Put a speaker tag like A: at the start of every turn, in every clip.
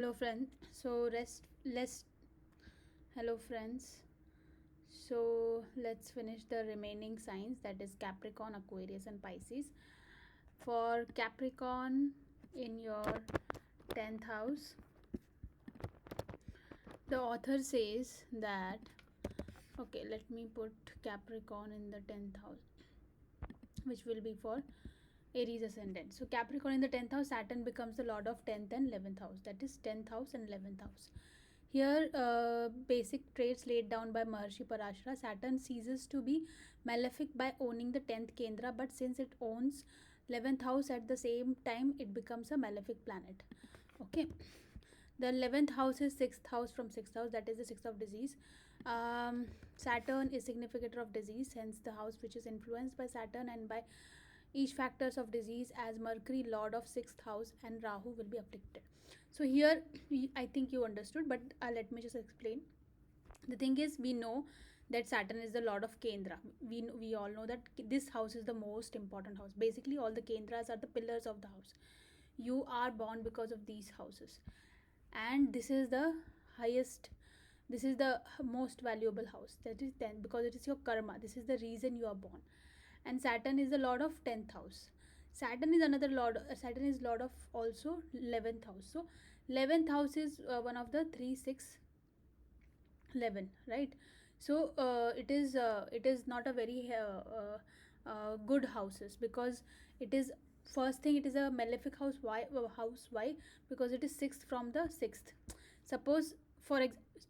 A: Hello friends. Hello friends. So let's finish the remaining signs, that is Capricorn, Aquarius and Pisces. For Capricorn, in your 10th house, the author says that, okay, let me put Capricorn in the 10th house, which will be for Aries ascendant. So Capricorn in the 10th house, Saturn becomes the lord of 10th and 11th house, that is 10th house and 11th house. Here, basic traits laid down by Maharshi Parashara. Saturn ceases to be malefic by owning the 10th Kendra, but since it owns 11th house at the same time, it becomes a malefic planet. Okay. The 11th house is 6th house from 6th house, that is the 6th of disease. Saturn is significator of disease, hence the house which is influenced by Saturn and by each factors of disease, as Mercury lord of 6th house and Rahu will be afflicted. So here I think you understood, but let me just explain. The thing is, we know that Saturn is the lord of Kendra. We all know that this house is the most important house. Basically all the Kendras are the pillars of the house. You are born because of these houses, and this is the highest, this is the most valuable house, that is 10, because it is your karma. This is the reason you are born. And Saturn is the lord of 10th house. Saturn is another lord. Saturn is lord of also 11th house. So 11th house is one of the 3 6 11, right? So it is not a very good houses, because it is, first thing, it is a malefic house. Why? Because it is 6th from the 6th. Suppose,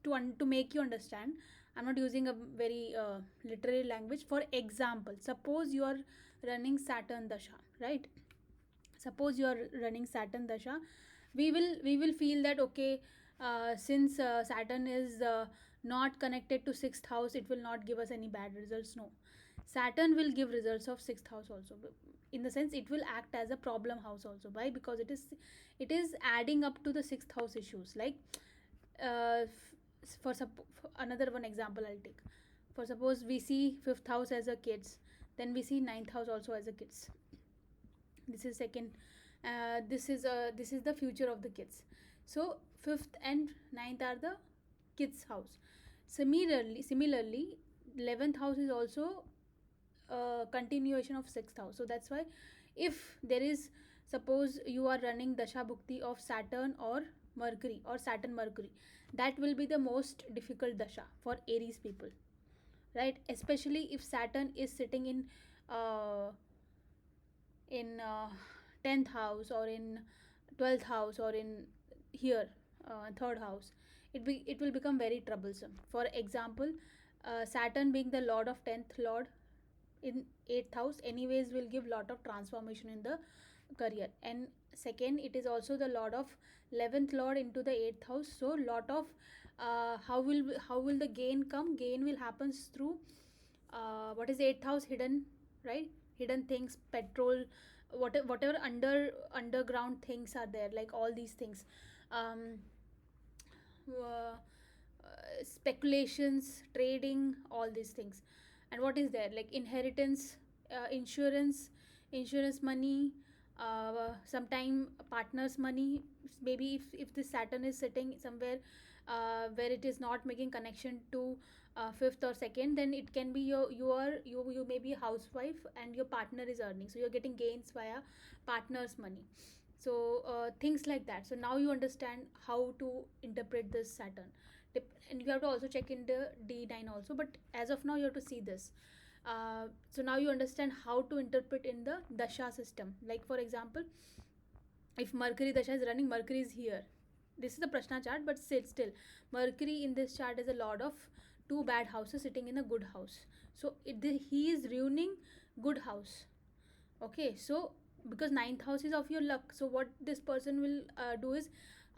A: to make you understand, I'm not using a very literary language. For example, suppose you are running Saturn dasha, right? Suppose you are running Saturn dasha, we will feel that, okay, since Saturn is not connected to 6th house, it will not give us any bad results. No, Saturn will give results of 6th house also, in the sense it will act as a problem house also. Why? Because it is adding up to the 6th house issues. Like, uh, for another one example I'll take. For suppose we see 5th house as a kids, then we see 9th house also as a kids. This is second. This is the future of the kids. So 5th and 9th are the kids house. Similarly 11th house is also a continuation of 6th house. So that's why, if there is, suppose you are running dasha bhukti of Saturn or Mercury, or Saturn Mercury, that will be the most difficult dasha for Aries people, right? Especially if Saturn is sitting uh, in 10th house, or in 12th house, or in here, 3rd house. It will become very troublesome. For example, Saturn being the lord of 10th lord in 8th house anyways will give lot of transformation in the career. And second, it is also the lord of 11th lord into the 8th house. So lot of how will the gain come? Gain will happens through what is 8th house? Hidden, right? Hidden things, petrol, whatever underground things are there, like all these things. um uh, Speculations, trading, all these things. And what is there, like inheritance, insurance money, sometime partners money. Maybe if this Saturn is sitting somewhere where it is not making connection to 5th or 2nd, then it can be you may be a housewife and your partner is earning, so you're getting gains via partners money. So things like that. So now you understand how to interpret this Saturn. And you have to also check in the D9 also, but as of now you have to see this. So now you understand how to interpret in the dasha system. Like, for example, if Mercury dasha is running, Mercury is here. This is the Prashna chart, but still Mercury in this chart is a lord of two bad houses sitting in a good house. So he is ruining good house. Okay, so because 9th house is of your luck, so what this person will do is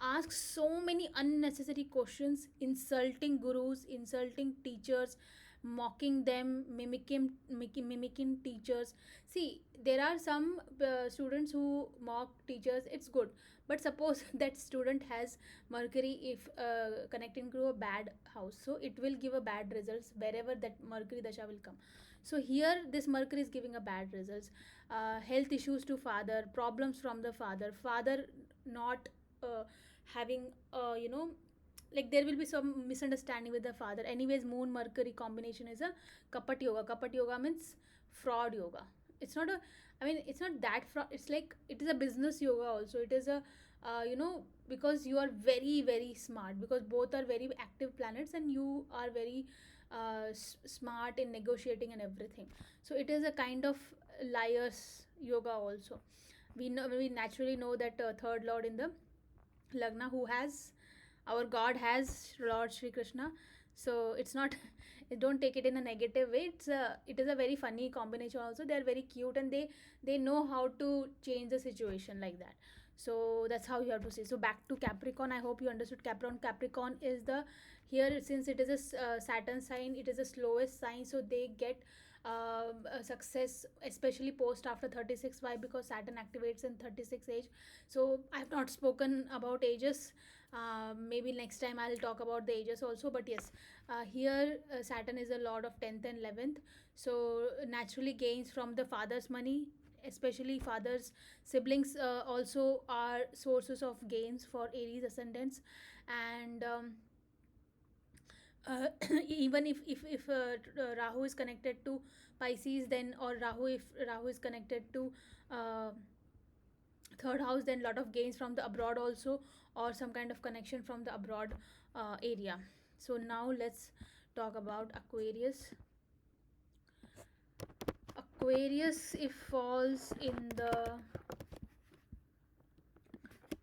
A: ask so many unnecessary questions, insulting gurus, insulting teachers, mocking them, mimicking teachers. See, there are some students who mock teachers, it's good. But suppose that student has Mercury, if connecting to a bad house, so it will give a bad results wherever that Mercury dasha will come. So here this Mercury is giving a bad results. Health issues to father, problems from the father not having like there will be some misunderstanding with the father. Anyways, moon Mercury combination is a kapat yoga. Kapat yoga means fraud yoga. It's not a, I mean, it's not that fraud. It's like it is a business yoga also. It is a because you are very very smart, because both are very active planets and you are very smart in negotiating and everything. So it is a kind of liars yoga also. We naturally know that third lord in the Lagna, who has, our god has Lord Shri Krishna. So it's not, don't take it in a negative way. It is a very funny combination also. They are very cute and they know how to change the situation like that. So that's how you have to see. So back to Capricorn. I hope you understood Capricorn. Capricorn is the, here, since it is a Saturn sign, it is the slowest sign. So they get a success, especially post after 36. Why? Because Saturn activates in 36 age. So I've not spoken about ages. Maybe next time I'll talk about the ages also. But yes, here Saturn is a lord of 10th and 11th. So naturally gains from the father's money, especially father's siblings also are sources of gains for Aries ascendants. And even if Rahu is connected to Pisces, then, or Rahu, if Rahu is connected to uh, third house, then lot of gains from the abroad also, or some kind of connection from the abroad area. So now let's talk about Aquarius. Aquarius, if falls in the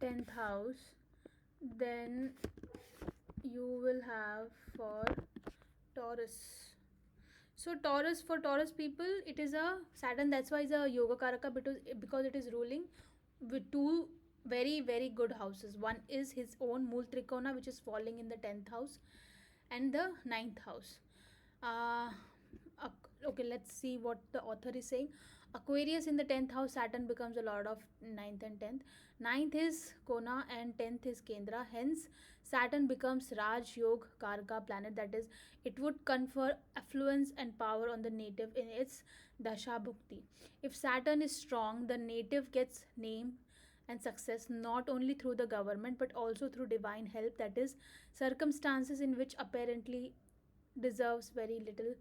A: 10th house, then you will have for Taurus. So Taurus, for Taurus people, it is a Saturn, that's why it's a yoga karaka, because it is ruling with two very very good houses. One is his own Mool Trikona, which is falling in the 10th house, and the ninth house. uh, okay, let's see what the author is saying. Aquarius in the 10th house, Saturn becomes a lord of ninth and 10th. Ninth is Kona and 10th is Kendra. Hence, Saturn becomes Raj Yog Karka planet. That is, it would confer affluence and power on the native in its Dasha Bhukti. If Saturn is strong, the native gets name and success not only through the government but also through divine help, that is, circumstances in which apparently deserves very little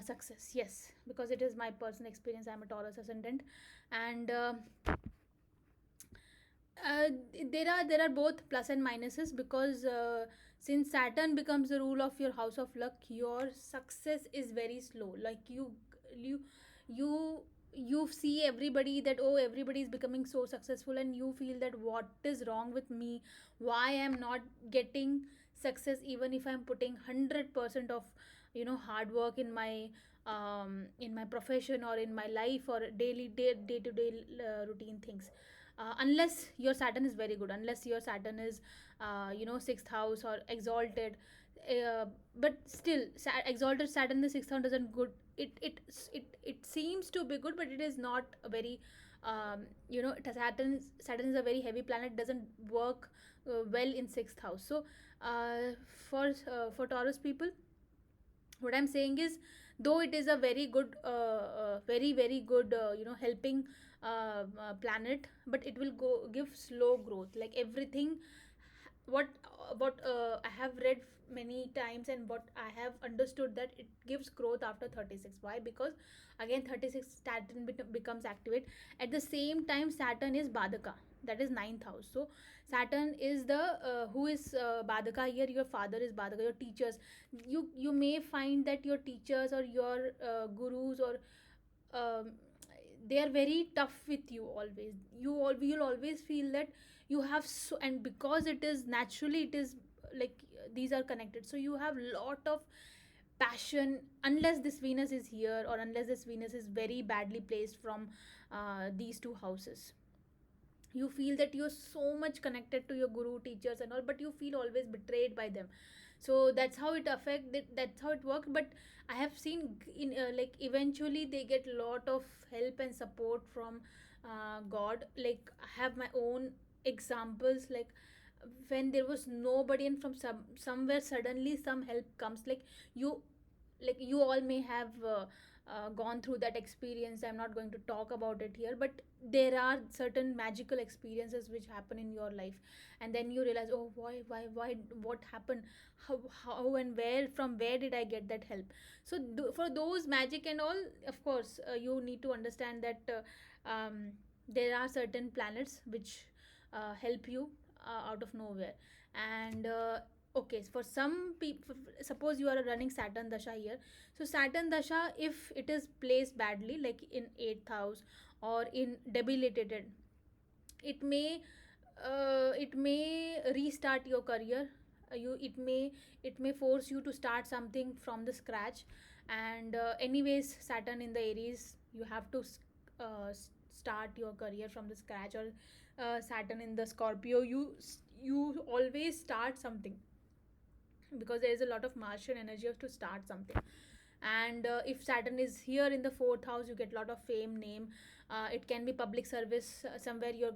A: success. Yes, because it is my personal experience. I'm a Taurus ascendant, and uh, there are both plus and minuses, because since Saturn becomes the rule of your house of luck, your success is very slow. Like you you you see everybody that, oh, everybody is becoming so successful, and you feel that what is wrong with me, why I'm not getting success, even if I'm putting 100% of hard work in my profession or in my life or day to day routine things. Unless your Saturn is very good, unless your Saturn is sixth house or exalted. But still, exalted Saturn in the sixth house doesn't good. It seems to be good, but it is not a very Saturn is a very heavy planet, doesn't work well in sixth house. So uh, for Taurus people, what I'm saying is, though it is a very good very very good helping planet, but it will go give slow growth, like everything. What I have read many times, and what I have understood, that it gives growth after 36. Why? Because again 36 Saturn becomes activate. At the same time, Saturn is Badaka, that is ninth house. So Saturn is the who is Badaka here, your father is Badaka, your teachers. You may find that your teachers or your gurus or um, they are very tough with you always. You'll always feel that you have so, and because it is naturally, it is like these are connected, so you have lot of passion, unless this Venus is here, or unless this Venus is very badly placed from these two houses. You feel that you're so much connected to your guru teachers and all, but you feel always betrayed by them. So that's how it affect that's how it works. But I have seen in like eventually they get lot of help and support from God. Like I have my own examples, like when there was nobody, and from somewhere suddenly some help comes. Like you all may have gone through that experience. I'm not going to talk about it here, but there are certain magical experiences which happen in your life, and then you realize, oh, why, what happened, how and where, from where did I get that help. So for those magic and all, of course, you need to understand that there are certain planets which help you out of nowhere. And okay, for some people, suppose you are running Saturn dasha here. So Saturn dasha, if it is placed badly, like in 8th house or in debilitated, it may it may restart your career. You it may force you to start something from the scratch. And anyways, Saturn in the Aries, you have to start your career from the scratch. Or Saturn in the Scorpio, you always start something, because there is a lot of Martian energy of to start something. And if Saturn is here in the 4th house, you get a lot of fame, name. It can be public service, somewhere you're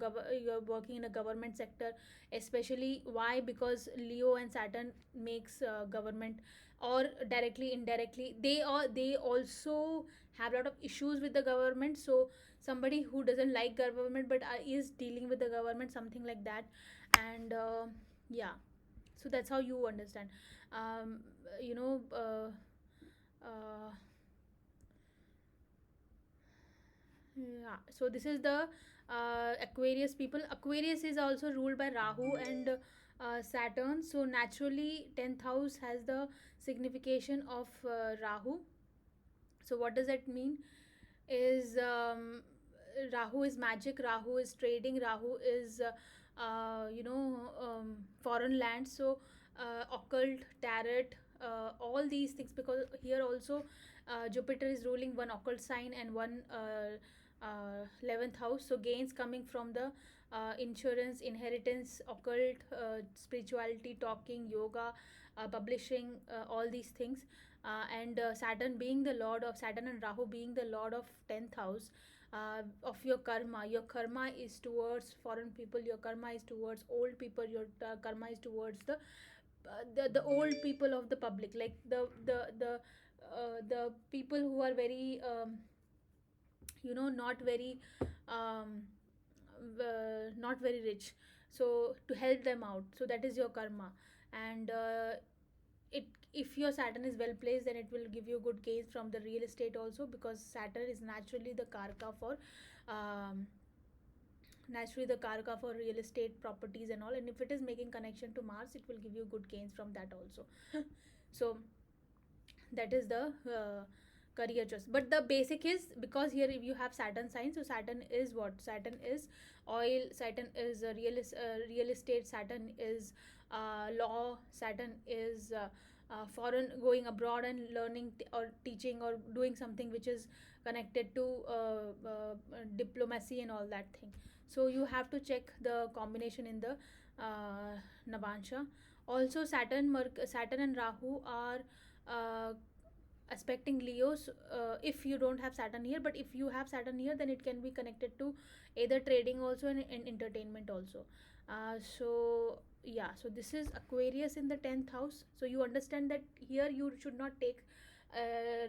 A: working in a government sector, especially. Why? Because Leo and Saturn makes government, or directly, indirectly, they also have a lot of issues with the government. So somebody who doesn't like government but is dealing with the government, something like that. And yeah, so that's how you understand. um, you know uh, yeah, so this is the Aquarius people. Aquarius is also ruled by Rahu and Saturn. So naturally, 10th house has the signification of Rahu. So what does that mean? Is Rahu is magic, Rahu is trading, Rahu is foreign land. So occult, tarot, all these things, because here also Jupiter is ruling one occult sign and one 11th house. So gains coming from the insurance, inheritance, occult, spirituality, talking, yoga, publishing, all these things. And Saturn and Rahu being the lord of 10th house, of your karma. Your karma is towards foreign people, your karma is towards old people, your karma is towards the old people of the public, like the people who are very not very um, not very rich, so to help them out. So that is your karma. And it if your Saturn is well placed, then it will give you good gains from the real estate also, because Saturn is um, naturally the karaka for real estate, properties and all. And if it is making connection to Mars, it will give you good gains from that also. So that is the career choice. But the basic is, because here if you have Saturn sign, so Saturn is what? Saturn is oil, Saturn is real estate, Saturn is law, Saturn is foreign, going abroad and learning or teaching or doing something which is connected to diplomacy and all that thing. So you have to check the combination in the Navansha. Also Saturn and Rahu are uh, aspecting Leos. If you don't have Saturn here, but if you have Saturn here, then it can be connected to either trading also and entertainment also. So yeah, so this is Aquarius in the 10th house. So you understand that here you should not take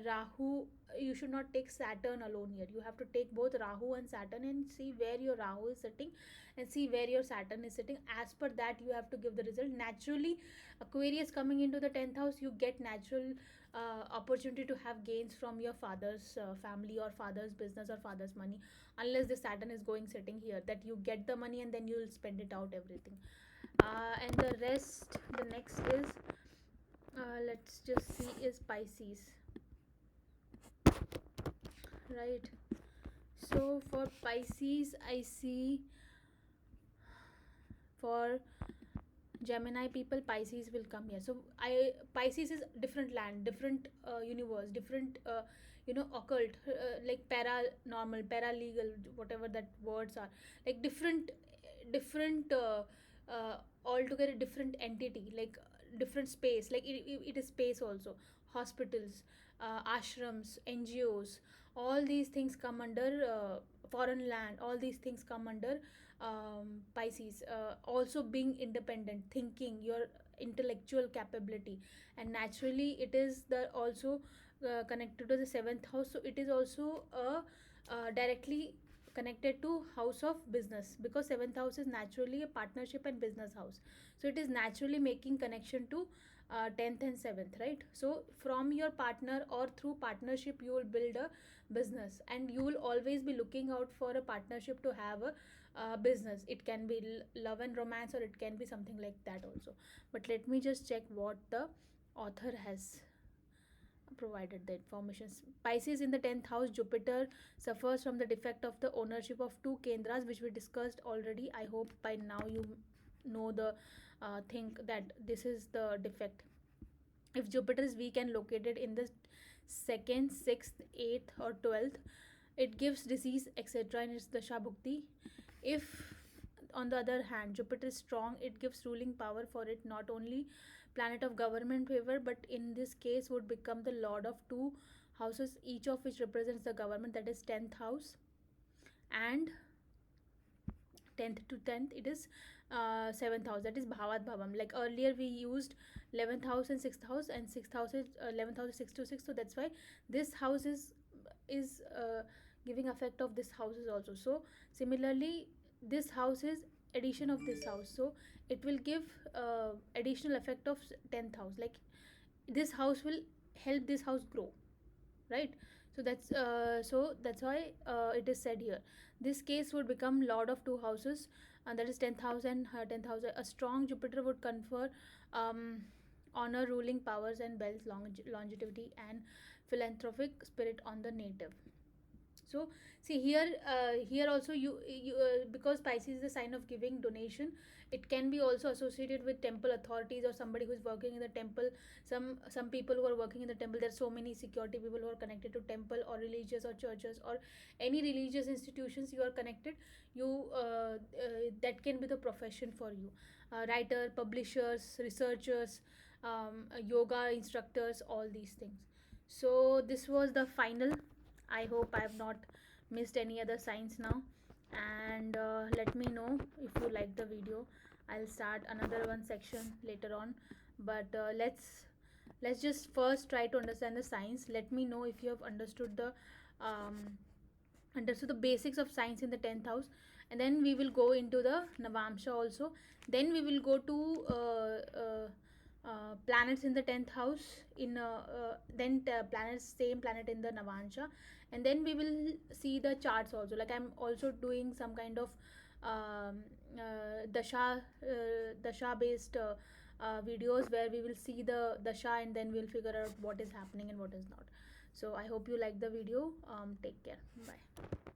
A: Rahu, you should not take Saturn alone here. You have to take both Rahu and Saturn and see where your Rahu is sitting and see where your Saturn is sitting. As per that, you have to give the result. Naturally, Aquarius coming into the 10th house, you get natural opportunity to have gains from your father's family or father's business or father's money, unless the Saturn is going sitting here, that you get the money and then you'll spend it out everything. And the rest, the next is let's just see, is Pisces, right? So for Pisces, I see, for Gemini people, Pisces will come here. So I Pisces is different land, different universe, different occult, like paranormal, paralegal, whatever that words are, like different altogether different entity, like different space, like it is space also. Hospitals, ashrams, NGOs, all these things come under foreign land. All these things come under Pisces, also being independent, thinking, your intellectual capability, and naturally it is the also connected to the seventh house, so it is also directly connected to house of business, because seventh house is naturally a partnership and business house, so it is naturally making connection to 10th and 7th, right? So from your partner or through partnership you will build a business, and you will always be looking out for a partnership to have a business. It can be love and romance, or it can be something like that also. But let me just check what the author has provided the information. Pisces in the 10th house, Jupiter suffers from the defect of the ownership of two kendras, which we discussed already. I hope by now you know the think that this is the defect. If Jupiter is weak and located in the second, sixth, eighth, or 12th, it gives disease, etc. in its dasha bhukti. If on the other hand Jupiter is strong, it gives ruling power for it, not only planet of government favor, but in this case would become the lord of two houses, each of which represents the government, that is 10th house and 10th to 10th it is 7th house, that is bhavat bhavam. Like earlier we used 11th house and 6th house, and 6th house is 11th house is 6 to 6, so that's why this house is giving effect of this houses also. So similarly this house is addition of this house, so it will give additional effect of 10th house, like this house will help this house grow, right? So that's why it is said here this case would become lord of two houses, and that is 10th house and 10th house. A strong Jupiter would confer um, honor, ruling powers, and wealth, longevity, and philanthropic spirit on the native. So see here, here also you because Pisces is a sign of giving donation, it can be also associated with temple authorities or somebody who is working in the temple. Some people who are working in the temple, there are so many security people who are connected to temple or religious or churches or any religious institutions you are connected. You that can be the profession for you. Writer, publishers, researchers, yoga instructors, all these things. So this was the final. I hope I have not missed any other signs now. And let me know if you like the video. I'll start another one section later on. But let's just first try to understand the signs. Let me know if you have um, understood the basics of science in the 10th house, and then we will go into the Navamsha also. Then we will go to planets in the 10th house, in then planets, same planet in the Navansha, and then we will see the charts also. Like I'm also doing some kind of um, dasha based videos where we will see the dasha, and then we'll figure out what is happening and what is not. So I hope you like the video. Take care. Bye.